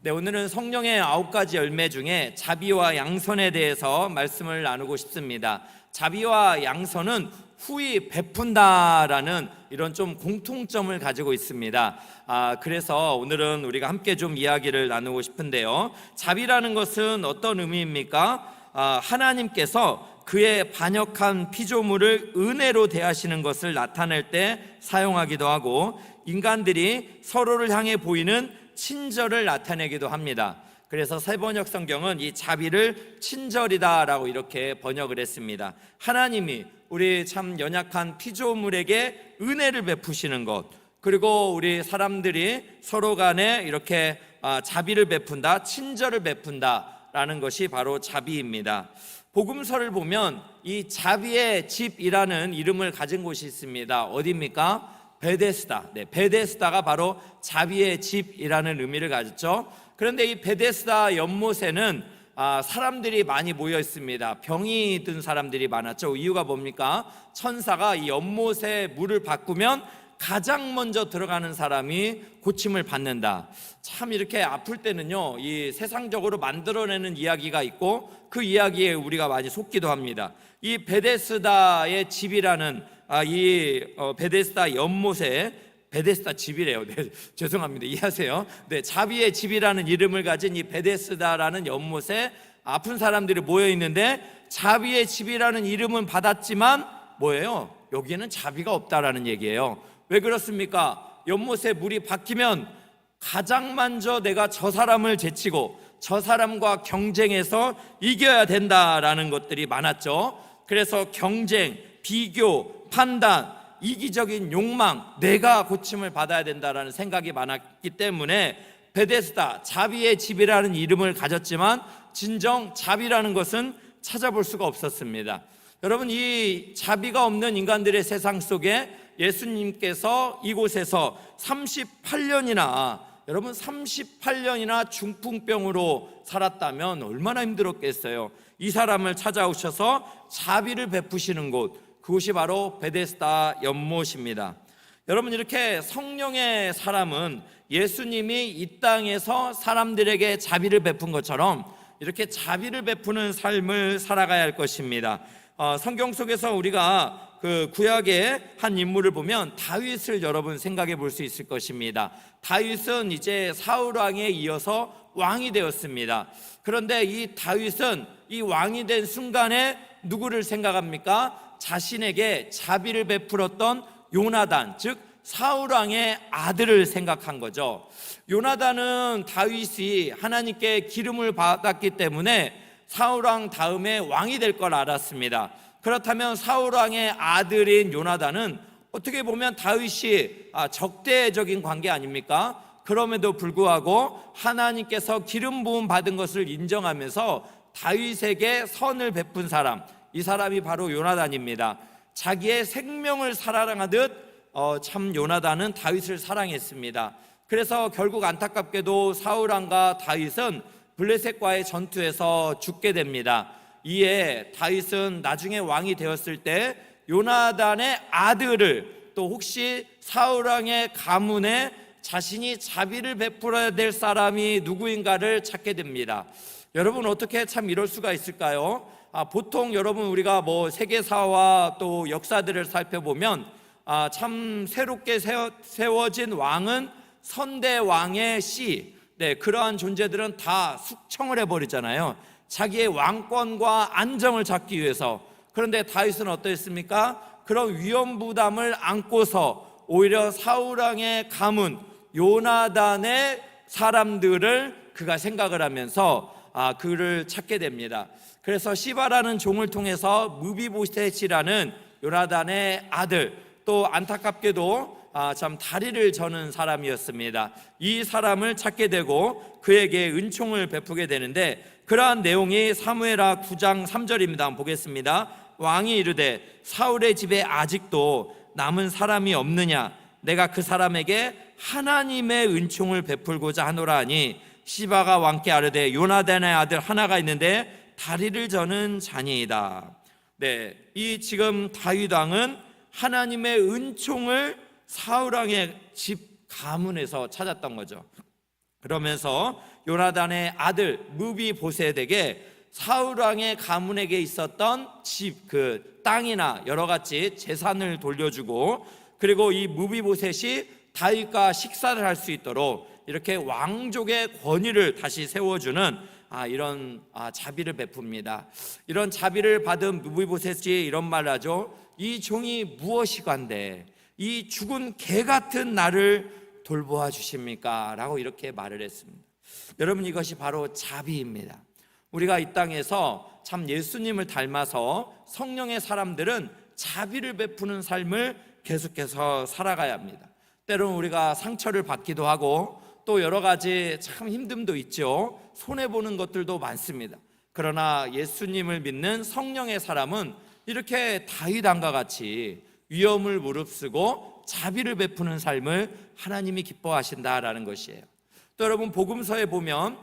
네, 오늘은 성령의 9가지 열매 중에 자비와 양선에 대해서 말씀을 나누고 싶습니다. 자비와 양선은 후히 베푼다라는 이런 좀 공통점을 가지고 있습니다. 그래서 오늘은 우리가 함께 좀 이야기를 나누고 싶은데요. 자비라는 것은 어떤 의미입니까? 하나님께서 그의 반역한 피조물을 은혜로 대하시는 것을 나타낼 때 사용하기도 하고, 인간들이 서로를 향해 보이는 친절을 나타내기도 합니다. 그래서 새번역 성경은 이 자비를 친절이다라고 이렇게 번역을 했습니다. 하나님이 우리 참 연약한 피조물에게 은혜를 베푸시는 것, 그리고 우리 사람들이 서로 간에 이렇게 자비를 베푼다, 친절을 베푼다라는 것이 바로 자비입니다. 복음서를 보면 이 자비의 집이라는 이름을 가진 곳이 있습니다. 어디입니까? 베데스다. 네, 베데스다가 바로 자비의 집이라는 의미를 가졌죠. 그런데 이 베데스다 연못에는 사람들이 많이 모여 있습니다. 병이 든 사람들이 많았죠. 이유가 뭡니까? 천사가 이 연못에 물을 바꾸면 가장 먼저 들어가는 사람이 고침을 받는다. 참 이렇게 아플 때는요, 이 세상적으로 만들어내는 이야기가 있고 그 이야기에 우리가 많이 속기도 합니다. 이 베데스다의 집이라는 베데스다 연못에, 베데스다 집이래요. 네, 죄송합니다. 이해하세요. 네, 자비의 집이라는 이름을 가진 이 베데스다라는 연못에 아픈 사람들이 모여 있는데, 자비의 집이라는 이름은 받았지만 뭐예요? 여기에는 자비가 없다라는 얘기예요. 왜 그렇습니까? 연못에 물이 바뀌면 가장 먼저 내가 저 사람을 제치고 저 사람과 경쟁해서 이겨야 된다라는 것들이 많았죠. 그래서 경쟁, 비교, 판단, 이기적인 욕망, 내가 고침을 받아야 된다라는 생각이 많았기 때문에 베데스다, 자비의 집이라는 이름을 가졌지만 진정 자비라는 것은 찾아볼 수가 없었습니다. 여러분, 이 자비가 없는 인간들의 세상 속에 예수님께서 이곳에서 38년이나 중풍병으로 살았다면 얼마나 힘들었겠어요. 이 사람을 찾아오셔서 자비를 베푸시는 곳, 그곳이 바로 베데스다 연못입니다. 여러분, 이렇게 성령의 사람은 예수님이 이 땅에서 사람들에게 자비를 베푼 것처럼 이렇게 자비를 베푸는 삶을 살아가야 할 것입니다. 성경 속에서 우리가 그 구약의 한 인물을 보면 다윗을 여러분 생각해 볼 수 있을 것입니다. 다윗은 이제 사울 왕에 이어서 왕이 되었습니다. 그런데 이 다윗은 이 왕이 된 순간에 누구를 생각합니까? 자신에게 자비를 베풀었던 요나단, 즉 사울 왕의 아들을 생각한 거죠. 요나단은 다윗이 하나님께 기름을 받았기 때문에 사울 왕 다음에 왕이 될 걸 알았습니다. 그렇다면 사울 왕의 아들인 요나단은 어떻게 보면 다윗이 적대적인 관계 아닙니까? 그럼에도 불구하고 하나님께서 기름 부음 받은 것을 인정하면서 다윗에게 선을 베푼 사람, 이 사람이 바로 요나단입니다. 자기의 생명을 사랑하듯 참 요나단은 다윗을 사랑했습니다. 그래서 결국 안타깝게도 사울 왕과 다윗은 블레셋과의 전투에서 죽게 됩니다. 이에 다윗은 나중에 왕이 되었을 때 요나단의 아들을, 또 혹시 사울 왕의 가문에 자신이 자비를 베풀어야 될 사람이 누구인가를 찾게 됩니다. 여러분, 어떻게 참 이럴 수가 있을까요? 보통 여러분, 우리가 세계사와 또 역사들을 살펴보면 참 새롭게 세워진 왕은 선대왕의 씨, 네, 그러한 존재들은 다 숙청을 해버리잖아요. 자기의 왕권과 안정을 찾기 위해서. 그런데 다윗은 어떠했습니까? 그런 위험부담을 안고서 오히려 사울 왕의 가문 요나단의 사람들을 그가 생각을 하면서 그를 찾게 됩니다. 그래서 시바라는 종을 통해서 무비보셋이라는 요나단의 아들, 또 안타깝게도 참 다리를 저는 사람이었습니다. 이 사람을 찾게 되고 그에게 은총을 베푸게 되는데, 그러한 내용이 사무엘하 9장 3절입니다. 한번 보겠습니다. 왕이 이르되 사울의 집에 아직도 남은 사람이 없느냐? 내가 그 사람에게 하나님의 은총을 베풀고자 하노라 하니, 시바가 왕께 아뢰되 요나단의 아들 하나가 있는데 다리를 저는 자니이다. 네, 이 지금 다윗 왕은 하나님의 은총을 사울 왕의 집 가문에서 찾았던 거죠. 그러면서 요나단의 아들 무비보셋에게 사울 왕의 가문에게 있었던 집, 그 땅이나 여러 가지 재산을 돌려주고, 그리고 이 무비보셋이 다윗과 식사를 할 수 있도록 이렇게 왕족의 권위를 다시 세워주는 이런 자비를 베풉니다. 이런 자비를 받은 무비보셋이 이런 말을 하죠. 이 종이 무엇이간데 이 죽은 개 같은 나를 돌보아 주십니까? 라고 이렇게 말을 했습니다. 여러분, 이것이 바로 자비입니다. 우리가 이 땅에서 참 예수님을 닮아서 성령의 사람들은 자비를 베푸는 삶을 계속해서 살아가야 합니다. 때로는 우리가 상처를 받기도 하고 또 여러 가지 참 힘듦도 있죠. 손해보는 것들도 많습니다. 그러나 예수님을 믿는 성령의 사람은 이렇게 다윗 왕과 같이 위험을 무릅쓰고 자비를 베푸는 삶을 하나님이 기뻐하신다라는 것이에요. 또 여러분, 복음서에 보면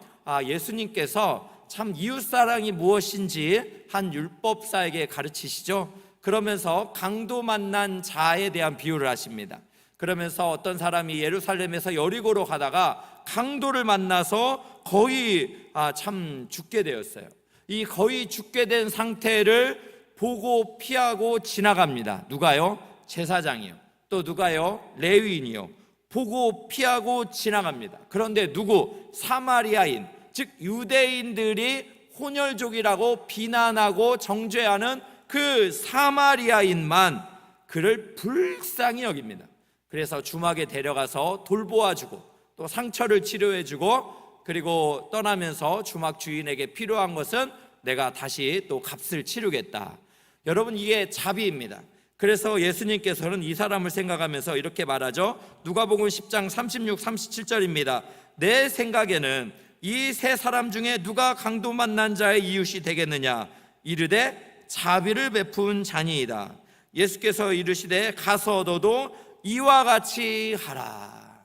예수님께서 참 이웃사랑이 무엇인지 한 율법사에게 가르치시죠. 그러면서 강도 만난 자에 대한 비유를 하십니다. 그러면서 어떤 사람이 예루살렘에서 여리고로 가다가 강도를 만나서 거의 참 죽게 되었어요. 이 거의 죽게 된 상태를 보고 피하고 지나갑니다. 누가요? 제사장이요. 또 누가요? 레위인이요. 보고 피하고 지나갑니다. 그런데 누구? 사마리아인, 즉 유대인들이 혼혈족이라고 비난하고 정죄하는 그 사마리아인만 그를 불쌍히 여깁니다. 그래서 주막에 데려가서 돌보아주고 또 상처를 치료해주고, 그리고 떠나면서 주막 주인에게 필요한 것은 내가 다시 또 값을 치르겠다. 여러분, 이게 자비입니다. 그래서 예수님께서는 이 사람을 생각하면서 이렇게 말하죠. 누가복음 10장 36, 37절입니다. 내 생각에는 이 세 사람 중에 누가 강도 만난 자의 이웃이 되겠느냐? 이르되 자비를 베푼 자니이다. 예수께서 이르시되 가서 너도 이와 같이 하라.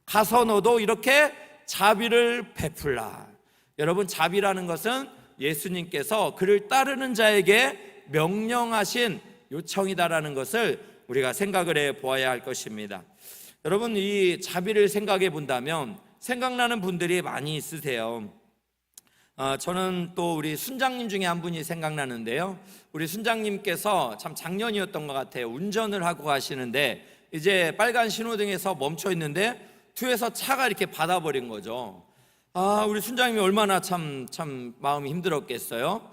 가서 너도 이렇게 자비를 베풀라. 여러분, 자비라는 것은 예수님께서 그를 따르는 자에게 명령하신 요청이다라는 것을 우리가 생각을 해 보아야 할 것입니다. 여러분, 이 자비를 생각해 본다면 생각나는 분들이 많이 있으세요. 저는 또 우리 순장님 중에 한 분이 생각나는데요. 우리 순장님께서 참 작년이었던 것 같아요. 운전을 하고 가시는데 이제 빨간 신호등에서 멈춰 있는데 뒤에서 차가 이렇게 받아버린 거죠. 우리 순장님이 얼마나 참 마음이 힘들었겠어요.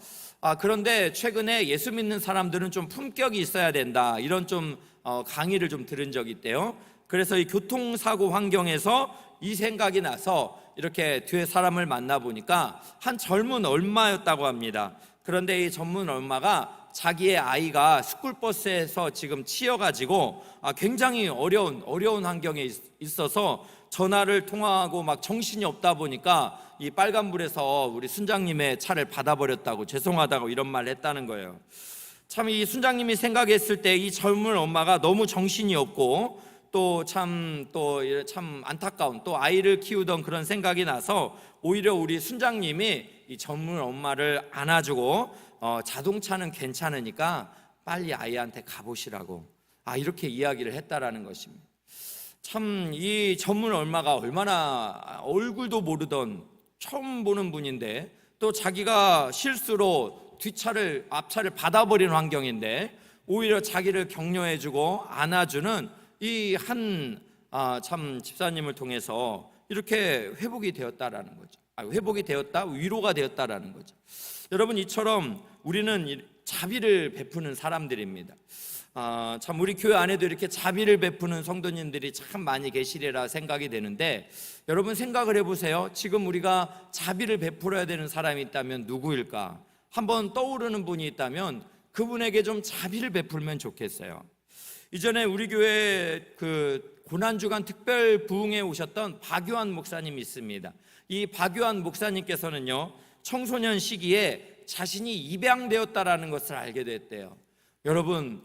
그런데 최근에 예수 믿는 사람들은 좀 품격이 있어야 된다, 이런 좀 강의를 좀 들은 적이 있대요. 그래서 이 교통사고 환경에서 이 생각이 나서 이렇게 뒤에 사람을 만나보니까 한 젊은 엄마였다고 합니다. 그런데 이 젊은 엄마가 자기의 아이가 스쿨버스에서 지금 치여가지고 굉장히 어려운 환경에 있어서 전화를 통화하고 막 정신이 없다 보니까 이 빨간불에서 우리 순장님의 차를 받아버렸다고, 죄송하다고 이런 말을 했다는 거예요. 참 이 순장님이 생각했을 때 이 젊은 엄마가 너무 정신이 없고 또 참 안타까운, 또 아이를 키우던 그런 생각이 나서 오히려 우리 순장님이 이 젊은 엄마를 안아주고 자동차는 괜찮으니까 빨리 아이한테 가보시라고 이렇게 이야기를 했다라는 것입니다. 참 이 젊은 엄마가 얼마나 얼굴도 모르던 처음 보는 분인데 또 자기가 실수로 앞차를 받아버린 환경인데 오히려 자기를 격려해주고 안아주는 이 참 집사님을 통해서 이렇게 회복이 되었다라는 거죠. 회복이 되었다, 위로가 되었다라는 거죠. 여러분, 이처럼 우리는 자비를 베푸는 사람들입니다. 참 우리 교회 안에도 이렇게 자비를 베푸는 성도님들이 참 많이 계시리라 생각이 되는데, 여러분 생각을 해보세요. 지금 우리가 자비를 베풀어야 되는 사람이 있다면 누구일까? 한번 떠오르는 분이 있다면 그분에게 좀 자비를 베풀면 좋겠어요. 이전에 우리 교회 그 고난주간 특별 부흥에 오셨던 박유한 목사님이 있습니다. 이 박유한 목사님께서는요, 청소년 시기에 자신이 입양되었다라는 것을 알게 됐대요. 여러분,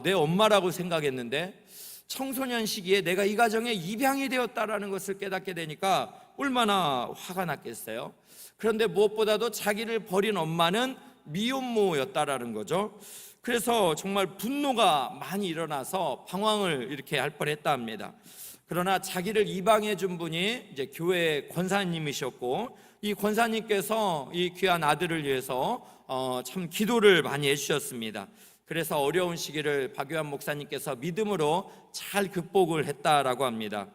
내 엄마라고 생각했는데 청소년 시기에 내가 이 가정에 입양이 되었다라는 것을 깨닫게 되니까 얼마나 화가 났겠어요. 그런데 무엇보다도 자기를 버린 엄마는 미혼모였다라는 거죠. 그래서 정말 분노가 많이 일어나서 방황을 이렇게 할 뻔했다 합니다. 그러나 자기를 입양해 준 분이 이제 교회 권사님이셨고, 이 권사님께서 이 귀한 아들을 위해서 참 기도를 많이 해주셨습니다. 그래서 어려운 시기를 박유한 목사님께서 믿음으로 잘 극복을 했다라고 합니다.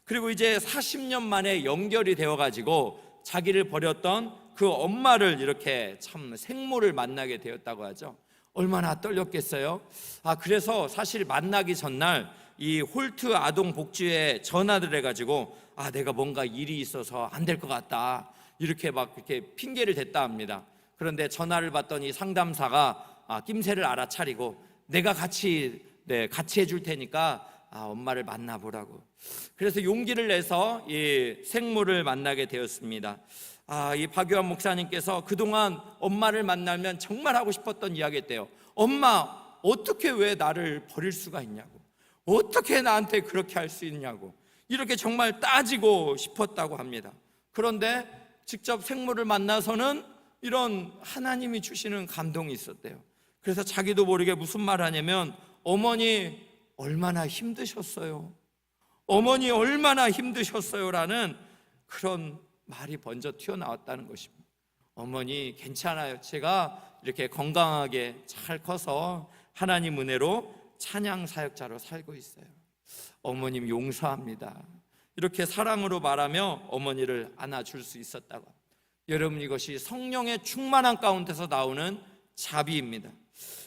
그리고 이제 40년 만에 연결이 되어가지고 자기를 버렸던 그 엄마를 이렇게 참 생모를 만나게 되었다고 하죠. 얼마나 떨렸겠어요? 그래서 사실 만나기 전날 이 홀트 아동복지회에 전화를 해가지고 내가 뭔가 일이 있어서 안 될 것 같다, 이렇게 막 이렇게 핑계를 댔다 합니다. 그런데 전화를 받더니 상담사가 낌새를 알아차리고 내가 같이 해줄 테니까 엄마를 만나보라고. 그래서 용기를 내서 이 생모를 만나게 되었습니다. 이 박유한 목사님께서 그동안 엄마를 만나면 정말 하고 싶었던 이야기였대요. 엄마, 어떻게 왜 나를 버릴 수가 있냐고, 어떻게 나한테 그렇게 할 수 있냐고, 이렇게 정말 따지고 싶었다고 합니다. 그런데 직접 생모를 만나서는 이런 하나님이 주시는 감동이 있었대요. 그래서 자기도 모르게 무슨 말 하냐면, 어머니 얼마나 힘드셨어요, 어머니 얼마나 힘드셨어요 라는 그런 말이 먼저 튀어나왔다는 것입니다. 어머니 괜찮아요, 제가 이렇게 건강하게 잘 커서 하나님 은혜로 찬양 사역자로 살고 있어요, 어머님 용서합니다, 이렇게 사랑으로 말하며 어머니를 안아줄 수 있었다고 합니다. 여러분, 이것이 성령의 충만한 가운데서 나오는 자비입니다.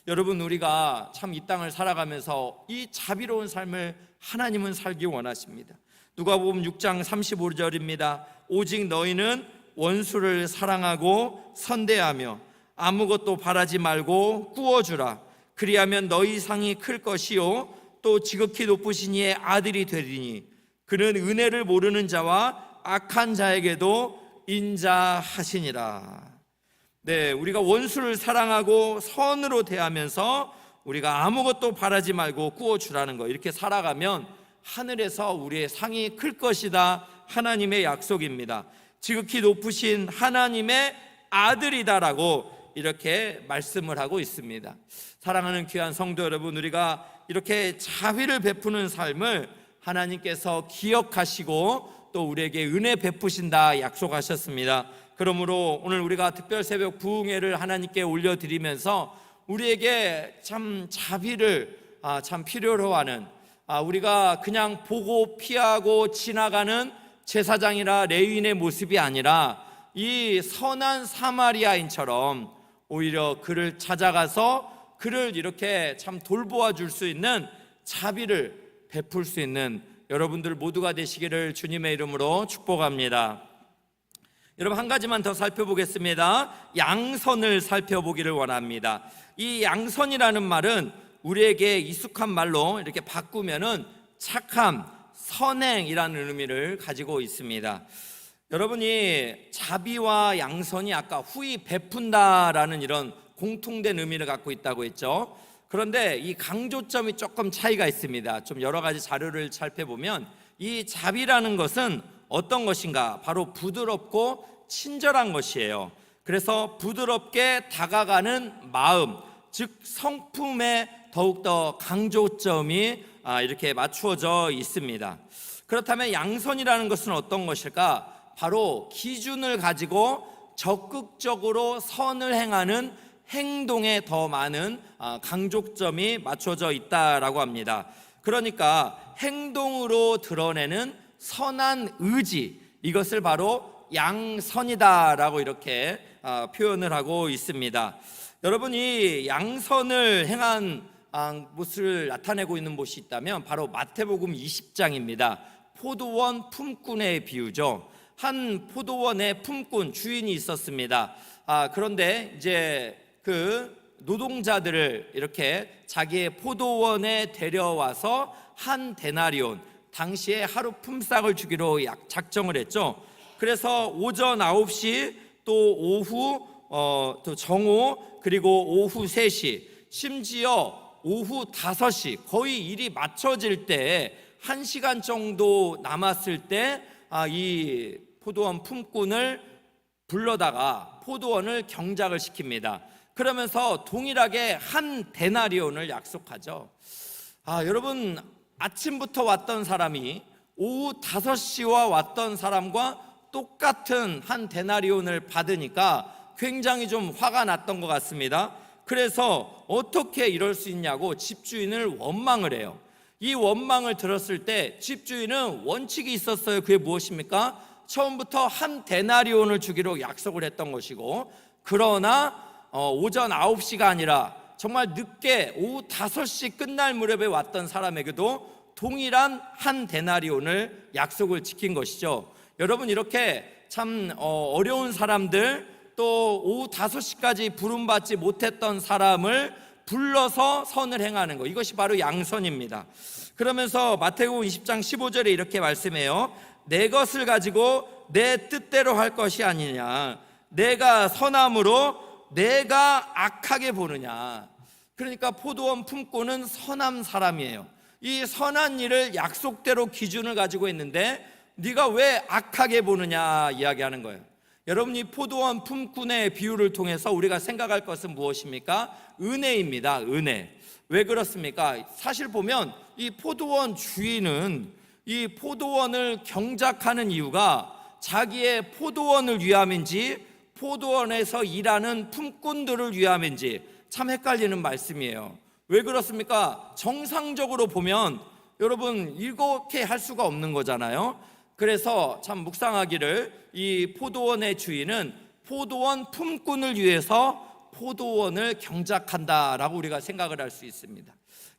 여러분, 우리가 참 이 땅을 살아가면서 이 자비로운 삶을 하나님은 살기 원하십니다. 누가복음 6장 35절입니다. 오직 너희는 원수를 사랑하고 선대하며 아무것도 바라지 말고 꾸어주라. 그리하면 너희 상이 클 것이요 또 지극히 높으신 이의 아들이 되리니 그는 은혜를 모르는 자와 악한 자에게도 인자하시니라. 우리가 원수를 사랑하고 선으로 대하면서 우리가 아무것도 바라지 말고 꾸어주라는 거, 이렇게 살아가면 하늘에서 우리의 상이 클 것이다, 하나님의 약속입니다. 지극히 높으신 하나님의 아들이다라고 이렇게 말씀을 하고 있습니다. 사랑하는 귀한 성도 여러분, 우리가 이렇게 자비를 베푸는 삶을 하나님께서 기억하시고 또 우리에게 은혜 베푸신다 약속하셨습니다. 그러므로 오늘 우리가 특별 새벽 부흥회를 하나님께 올려드리면서 우리에게 참 자비를 참 필요로 하는, 우리가 그냥 보고 피하고 지나가는 제사장이나 레위인의 모습이 아니라 이 선한 사마리아인처럼 오히려 그를 찾아가서 그를 이렇게 참 돌보아 줄 수 있는 자비를 베풀 수 있는 여러분들 모두가 되시기를 주님의 이름으로 축복합니다. 여러분, 한 가지만 더 살펴보겠습니다. 양선을 살펴보기를 원합니다. 이 양선이라는 말은 우리에게 익숙한 말로 이렇게 바꾸면은 착함, 선행이라는 의미를 가지고 있습니다. 여러분이 자비와 양선이 아까 후히 베푼다라는 이런 공통된 의미를 갖고 있다고 했죠. 그런데 이 강조점이 조금 차이가 있습니다. 좀 여러 가지 자료를 살펴보면 이 자비라는 것은 어떤 것인가? 바로 부드럽고 친절한 것이에요. 그래서 부드럽게 다가가는 마음, 즉 성품에 더욱더 강조점이 이렇게 맞추어져 있습니다. 그렇다면 양선이라는 것은 어떤 것일까? 바로 기준을 가지고 적극적으로 선을 행하는 행동에 더 많은 강조점이 맞춰져 있다라고 합니다. 그러니까 행동으로 드러내는 선한 의지, 이것을 바로 양선이다라고 이렇게 표현을 하고 있습니다. 여러분이 양선을 행한 모습을 나타내고 있는 곳이 있다면 바로 마태복음 20장입니다. 포도원 품꾼의 비유죠. 한 포도원에 품꾼 주인이 있었습니다. 그런데 이제 그 노동자들을 이렇게 자기의 포도원에 데려와서 한 데나리온, 당시에 하루 품삯을 주기로 작정을 했죠. 그래서 오전 9시 또 오후 또 정오, 그리고 오후 3시, 심지어 오후 5시, 거의 일이 맞춰질 때 1시간 정도 남았을 때 이 포도원 품꾼을 불러다가 포도원을 경작을 시킵니다. 그러면서 동일하게 한 데나리온을 약속하죠. 여러분, 아침부터 왔던 사람이 오후 5시와 왔던 사람과 똑같은 한 데나리온을 받으니까 굉장히 좀 화가 났던 것 같습니다. 그래서 어떻게 이럴 수 있냐고 집주인을 원망을 해요. 이 원망을 들었을 때 집주인은 원칙이 있었어요. 그게 무엇입니까? 처음부터 한 데나리온을 주기로 약속을 했던 것이고, 그러나 오전 9시가 아니라 정말 늦게 오후 5시 끝날 무렵에 왔던 사람에게도 동일한 한 데나리온을 약속을 지킨 것이죠. 여러분, 이렇게 참 어려운 사람들, 또 오후 5시까지 부름받지 못했던 사람을 불러서 선을 행하는 것, 이것이 바로 양선입니다. 그러면서 마태복음 20장 15절에 이렇게 말씀해요. 내 것을 가지고 내 뜻대로 할 것이 아니냐, 내가 선함으로 내가 악하게 보느냐. 그러니까 포도원 품꾼은 선한 사람이에요. 이 선한 일을 약속대로 기준을 가지고 있는데 네가 왜 악하게 보느냐 이야기하는 거예요. 여러분, 이 포도원 품꾼의 비유를 통해서 우리가 생각할 것은 무엇입니까? 은혜입니다. 은혜. 왜 그렇습니까? 사실 보면 이 포도원 주인은 이 포도원을 경작하는 이유가 자기의 포도원을 위함인지 포도원에서 일하는 품꾼들을 위함인지 참 헷갈리는 말씀이에요. 왜 그렇습니까? 정상적으로 보면 여러분 이렇게 할 수가 없는 거잖아요. 그래서 참 묵상하기를, 이 포도원의 주인은 포도원 품꾼을 위해서 포도원을 경작한다라고 우리가 생각을 할 수 있습니다.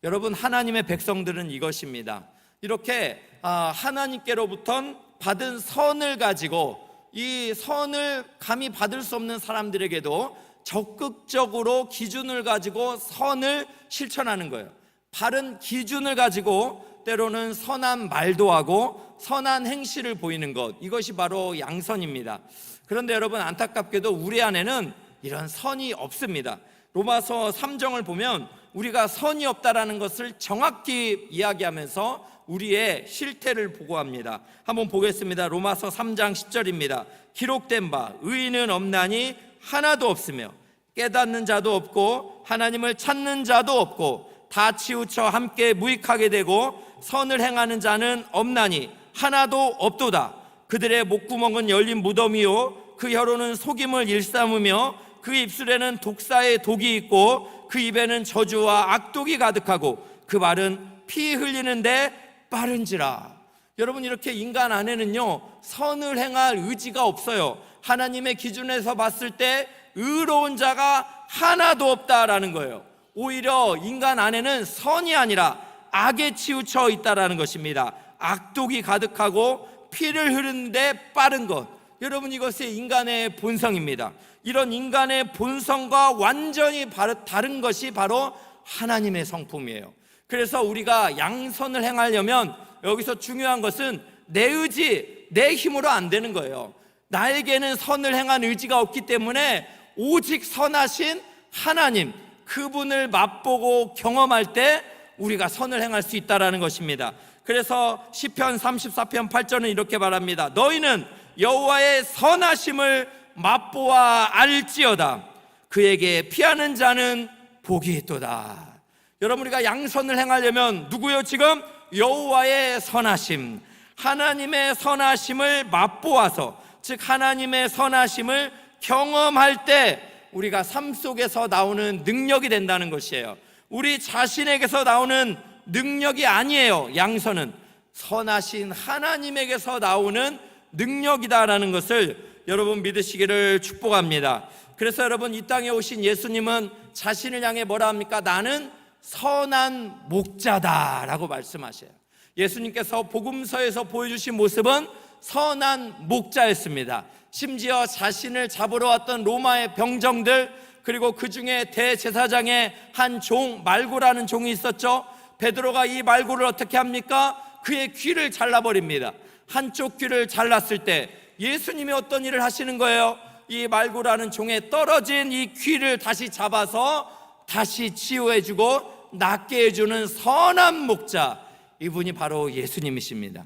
여러분, 하나님의 백성들은 이것입니다. 이렇게 하나님께로부터 받은 선을 가지고 이 선을 감히 받을 수 없는 사람들에게도 적극적으로 기준을 가지고 선을 실천하는 거예요. 바른 기준을 가지고 때로는 선한 말도 하고 선한 행실을 보이는 것, 이것이 바로 양선입니다. 그런데 여러분, 안타깝게도 우리 안에는 이런 선이 없습니다. 로마서 3장을 보면 우리가 선이 없다라는 것을 정확히 이야기하면서 우리의 실태를 보고합니다. 한번 보겠습니다. 로마서 3장 10절입니다. 기록된 바 의인은 없나니 하나도 없으며 깨닫는 자도 없고 하나님을 찾는 자도 없고 다 치우쳐 함께 무익하게 되고 선을 행하는 자는 없나니 하나도 없도다. 그들의 목구멍은 열린 무덤이요 그 혀로는 속임을 일삼으며 그 입술에는 독사의 독이 있고 그 입에는 저주와 악독이 가득하고 그 말은 피 흘리는데 빠른지라. 여러분, 이렇게 인간 안에는요 선을 행할 의지가 없어요. 하나님의 기준에서 봤을 때 의로운 자가 하나도 없다라는 거예요. 오히려 인간 안에는 선이 아니라 악에 치우쳐 있다라는 것입니다. 악독이 가득하고 피를 흐르는데 빠른 것, 여러분 이것이 인간의 본성입니다. 이런 인간의 본성과 완전히 다른 것이 바로 하나님의 성품이에요. 그래서 우리가 양선을 행하려면 여기서 중요한 것은 내 의지, 내 힘으로 안 되는 거예요. 나에게는 선을 행한 의지가 없기 때문에 오직 선하신 하나님, 그분을 맛보고 경험할 때 우리가 선을 행할 수 있다는 것입니다. 그래서 시편 34편 8절은 이렇게 말합니다. 너희는 여호와의 선하심을 맛보아 알지어다. 그에게 피하는 자는 복이 있도다. 여러분, 우리가 양선을 행하려면 누구요? 지금 여호와의 선하심, 하나님의 선하심을 맛보아서, 즉 하나님의 선하심을 경험할 때 우리가 삶 속에서 나오는 능력이 된다는 것이에요. 우리 자신에게서 나오는 능력이 아니에요. 양선은 선하신 하나님에게서 나오는 능력이다라는 것을 여러분 믿으시기를 축복합니다. 그래서 여러분, 이 땅에 오신 예수님은 자신을 향해 뭐라 합니까? 나는 선한 목자다라고 말씀하셔요. 예수님께서 복음서에서 보여주신 모습은 선한 목자였습니다. 심지어 자신을 잡으러 왔던 로마의 병정들, 그리고 그 중에 대제사장의 한 종, 말고라는 종이 있었죠. 베드로가 이 말고를 어떻게 합니까? 그의 귀를 잘라버립니다. 한쪽 귀를 잘랐을 때 예수님이 어떤 일을 하시는 거예요? 이 말고라는 종에 떨어진 이 귀를 다시 잡아서 다시 치유해주고 낫게 해주는 선한 목자, 이분이 바로 예수님이십니다.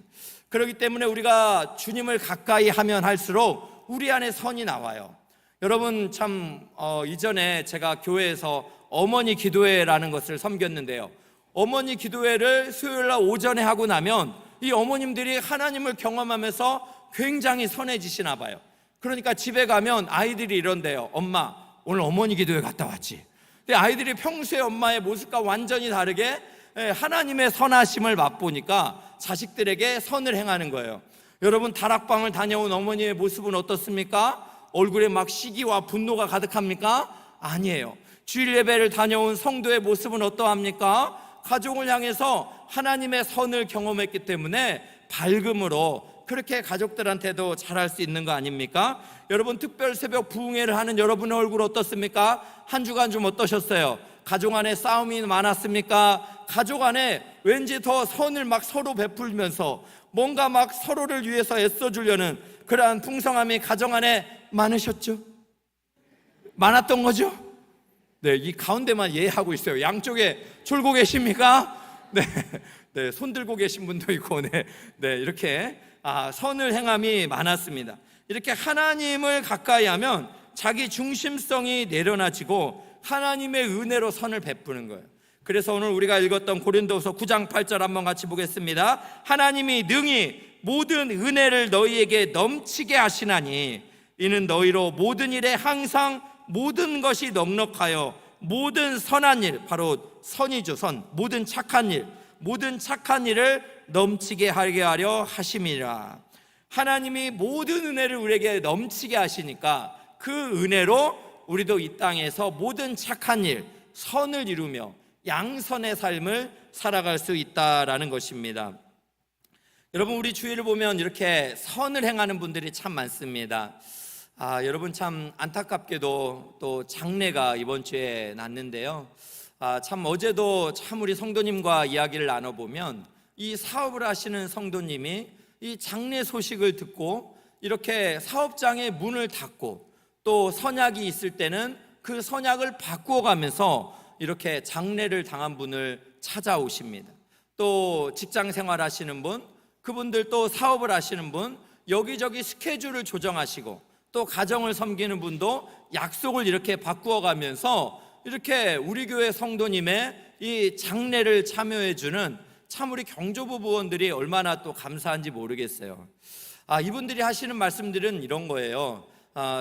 그렇기 때문에 우리가 주님을 가까이 하면 할수록 우리 안에 선이 나와요. 여러분, 참 이전에 제가 교회에서 어머니 기도회라는 것을 섬겼는데요, 어머니 기도회를 수요일날 오전에 하고 나면 이 어머님들이 하나님을 경험하면서 굉장히 선해지시나 봐요. 그러니까 집에 가면 아이들이 이런대요. 엄마, 오늘 어머니 기도회 갔다 왔지? 근데 아이들이 평소에 엄마의 모습과 완전히 다르게 하나님의 선하심을 맛보니까 자식들에게 선을 행하는 거예요. 여러분, 다락방을 다녀온 어머니의 모습은 어떻습니까? 얼굴에 막 시기와 분노가 가득합니까? 아니에요. 주일 예배를 다녀온 성도의 모습은 어떠합니까? 가족을 향해서 하나님의 선을 경험했기 때문에 밝음으로 그렇게 가족들한테도 잘할 수 있는 거 아닙니까? 여러분, 특별 새벽 부흥회를 하는 여러분의 얼굴 어떻습니까? 한 주간 좀 어떠셨어요? 가족 안에 싸움이 많았습니까? 가족 안에 왠지 더 선을 막 서로 베풀면서 뭔가 막 서로를 위해서 애써주려는 그러한 풍성함이 가정 안에 많으셨죠? 많았던 거죠? 네, 이 가운데만 예하고 있어요. 양쪽에 졸고 계십니까? 네, 손 들고 계신 분도 있고, 네, 이렇게 선을 행함이 많았습니다. 이렇게 하나님을 가까이 하면 자기 중심성이 내려놔지고 하나님의 은혜로 선을 베푸는 거예요. 그래서 오늘 우리가 읽었던 고린도후서 9장 8절 한번 같이 보겠습니다. 하나님이 능히 모든 은혜를 너희에게 넘치게 하시나니 이는 너희로 모든 일에 항상 모든 것이 넉넉하여 모든 선한 일, 바로 선이죠, 선, 모든 착한 일을 넘치게 하게 하려 하심이라. 하나님이 모든 은혜를 우리에게 넘치게 하시니까 그 은혜로 우리도 이 땅에서 모든 착한 일, 선을 이루며 양선의 삶을 살아갈 수 있다라는 것입니다. 여러분, 우리 주위를 보면 이렇게 선을 행하는 분들이 참 많습니다. 여러분, 참 안타깝게도 또 장례가 이번 주에 났는데요. 참 어제도 참 우리 성도님과 이야기를 나눠보면 이 사업을 하시는 성도님이 이 장례 소식을 듣고 이렇게 사업장의 문을 닫고 또 선약이 있을 때는 그 선약을 바꾸어 가면서 이렇게 장례를 당한 분을 찾아오십니다. 또 직장 생활 하시는 분, 그분들 또 사업을 하시는 분, 여기저기 스케줄을 조정하시고 또 가정을 섬기는 분도 약속을 이렇게 바꾸어 가면서 이렇게 우리 교회 성도님의 이 장례를 참여해주는 참 우리 경조부 부원들이 얼마나 또 감사한지 모르겠어요. 이분들이 하시는 말씀들은 이런 거예요.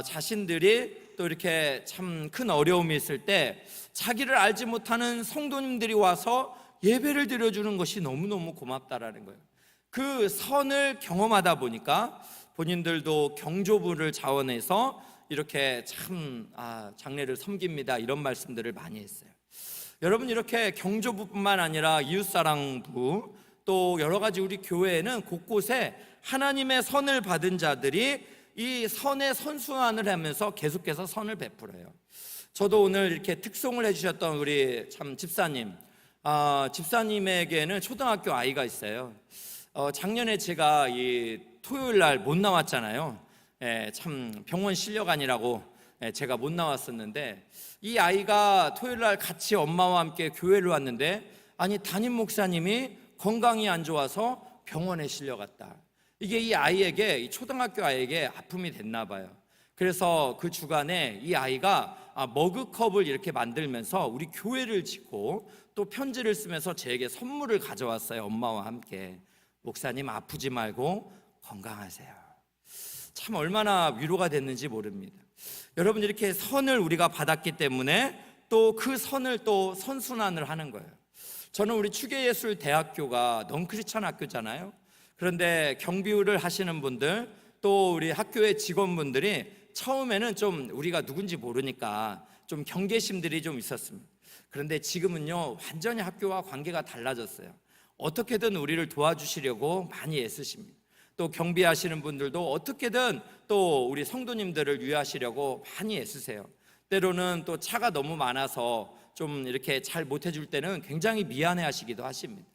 자신들이 또 이렇게 참 큰 어려움이 있을 때 자기를 알지 못하는 성도님들이 와서 예배를 드려주는 것이 너무너무 고맙다라는 거예요. 그 선을 경험하다 보니까 본인들도 경조부를 자원해서 이렇게 참 장례를 섬깁니다, 이런 말씀들을 많이 했어요. 여러분, 이렇게 경조부뿐만 아니라 이웃사랑부 또 여러 가지 우리 교회에는 곳곳에 하나님의 선을 받은 자들이 이 선의 선순환을 하면서 계속해서 선을 베풀어요. 저도 오늘 이렇게 특송을 해주셨던 우리 참 집사님, 집사님에게는 초등학교 아이가 있어요. 작년에 제가 이 토요일 날 못 나왔잖아요. 참 병원 실려가니라고 제가 못 나왔었는데 이 아이가 토요일 날 같이 엄마와 함께 교회를 왔는데 담임 목사님이 건강이 안 좋아서 병원에 실려갔다. 이게 이 아이에게, 이 초등학교 아이에게 아픔이 됐나 봐요. 그래서 그 주간에 이 아이가 머그컵을 이렇게 만들면서 우리 교회를 짓고 또 편지를 쓰면서 저에게 선물을 가져왔어요. 엄마와 함께. 목사님, 아프지 말고 건강하세요. 참 얼마나 위로가 됐는지 모릅니다. 여러분, 이렇게 선을 우리가 받았기 때문에 또 그 선을 또 선순환을 하는 거예요. 저는 우리 추계예술대학교가 넌크리스천 학교잖아요. 그런데 경비를 하시는 분들 또 우리 학교의 직원분들이 처음에는 좀 우리가 누군지 모르니까 좀 경계심들이 좀 있었습니다. 그런데 지금은요, 완전히 학교와 관계가 달라졌어요. 어떻게든 우리를 도와주시려고 많이 애쓰십니다. 또 경비하시는 분들도 어떻게든 또 우리 성도님들을 위하시려고 많이 애쓰세요. 때로는 또 차가 너무 많아서 좀 이렇게 잘 못해줄 때는 굉장히 미안해 하시기도 하십니다.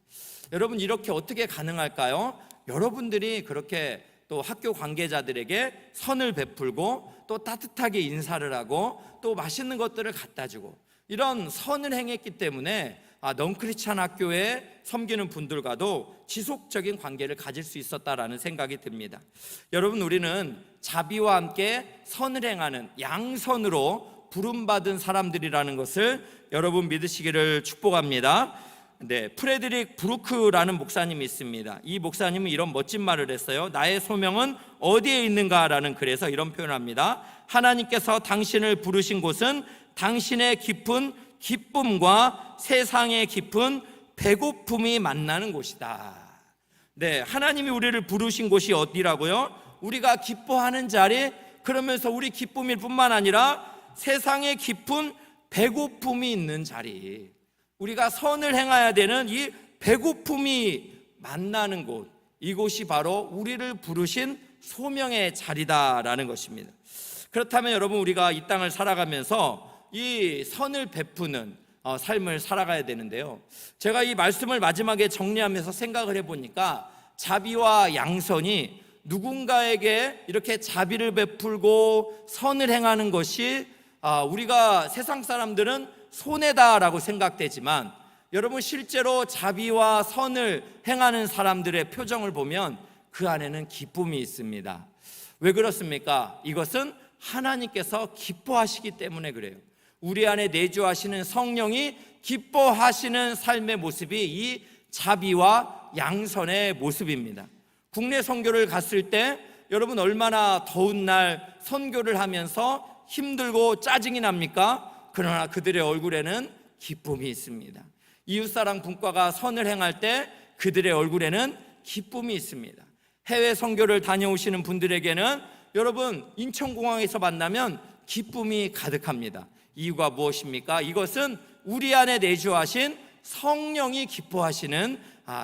여러분, 이렇게 어떻게 가능할까요? 여러분들이 그렇게 또 학교 관계자들에게 선을 베풀고 또 따뜻하게 인사를 하고 또 맛있는 것들을 갖다 주고 이런 선을 행했기 때문에 넌크리스천 학교에 섬기는 분들과도 지속적인 관계를 가질 수 있었다라는 생각이 듭니다. 여러분, 우리는 자비와 함께 선을 행하는 양선으로 부름받은 사람들이라는 것을 여러분 믿으시기를 축복합니다. 프레드릭 브루크라는 목사님이 있습니다. 이 목사님은 이런 멋진 말을 했어요. 나의 소명은 어디에 있는가라는 글에서 이런 표현을 합니다. 하나님께서 당신을 부르신 곳은 당신의 깊은 기쁨과 세상의 깊은 배고픔이 만나는 곳이다. 하나님이 우리를 부르신 곳이 어디라고요? 우리가 기뻐하는 자리, 그러면서 우리 기쁨일 뿐만 아니라 세상의 깊은 배고픔이 있는 자리, 우리가 선을 행해야 되는 이 배고픔이 만나는 곳, 이곳이 바로 우리를 부르신 소명의 자리다라는 것입니다. 그렇다면 여러분, 우리가 이 땅을 살아가면서 이 선을 베푸는 삶을 살아가야 되는데요, 제가 이 말씀을 마지막에 정리하면서 생각을 해보니까 자비와 양선이 누군가에게 이렇게 자비를 베풀고 선을 행하는 것이 우리가 세상 사람들은 손해다라고 생각되지만, 여러분 실제로 자비와 선을 행하는 사람들의 표정을 보면 그 안에는 기쁨이 있습니다. 왜 그렇습니까? 이것은 하나님께서 기뻐하시기 때문에 그래요. 우리 안에 내주하시는 성령이 기뻐하시는 삶의 모습이 이 자비와 양선의 모습입니다. 국내 선교를 갔을 때 여러분 얼마나 더운 날 선교를 하면서 힘들고 짜증이 납니까? 그러나 그들의 얼굴에는 기쁨이 있습니다. 이웃사랑 분과가 선을 행할 때 그들의 얼굴에는 기쁨이 있습니다. 해외 선교를 다녀오시는 분들에게는 여러분 인천공항에서 만나면 기쁨이 가득합니다. 이유가 무엇입니까? 이것은 우리 안에 내주하신 성령이 기뻐하시는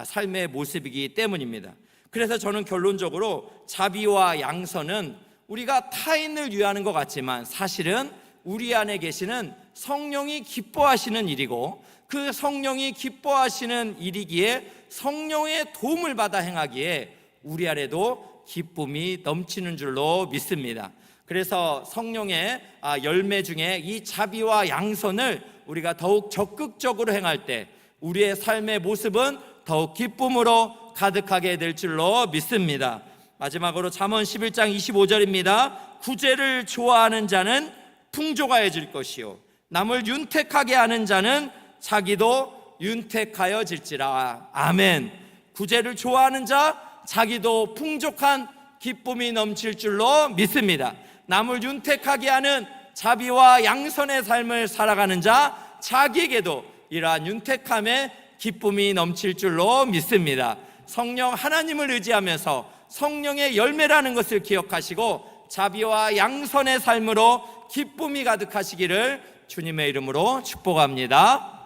삶의 모습이기 때문입니다. 그래서 저는 결론적으로 자비와 양선은 우리가 타인을 위하는 것 같지만 사실은 우리 안에 계시는 성령이 기뻐하시는 일이고, 그 성령이 기뻐하시는 일이기에 성령의 도움을 받아 행하기에 우리 안에도 기쁨이 넘치는 줄로 믿습니다. 그래서 성령의 열매 중에 이 자비와 양선을 우리가 더욱 적극적으로 행할 때 우리의 삶의 모습은 더욱 기쁨으로 가득하게 될 줄로 믿습니다. 마지막으로 잠언 11장 25절입니다. 구제를 좋아하는 자는 풍족하여질 것이요 남을 윤택하게 하는 자는 자기도 윤택하여질지라. 아멘. 구제를 좋아하는 자, 자기도 풍족한 기쁨이 넘칠 줄로 믿습니다. 남을 윤택하게 하는 자비와 양선의 삶을 살아가는 자, 자기에게도 이러한 윤택함의 기쁨이 넘칠 줄로 믿습니다. 성령 하나님을 의지하면서 성령의 열매라는 것을 기억하시고 자비와 양선의 삶으로 기쁨이 가득하시기를 주님의 이름으로 축복합니다.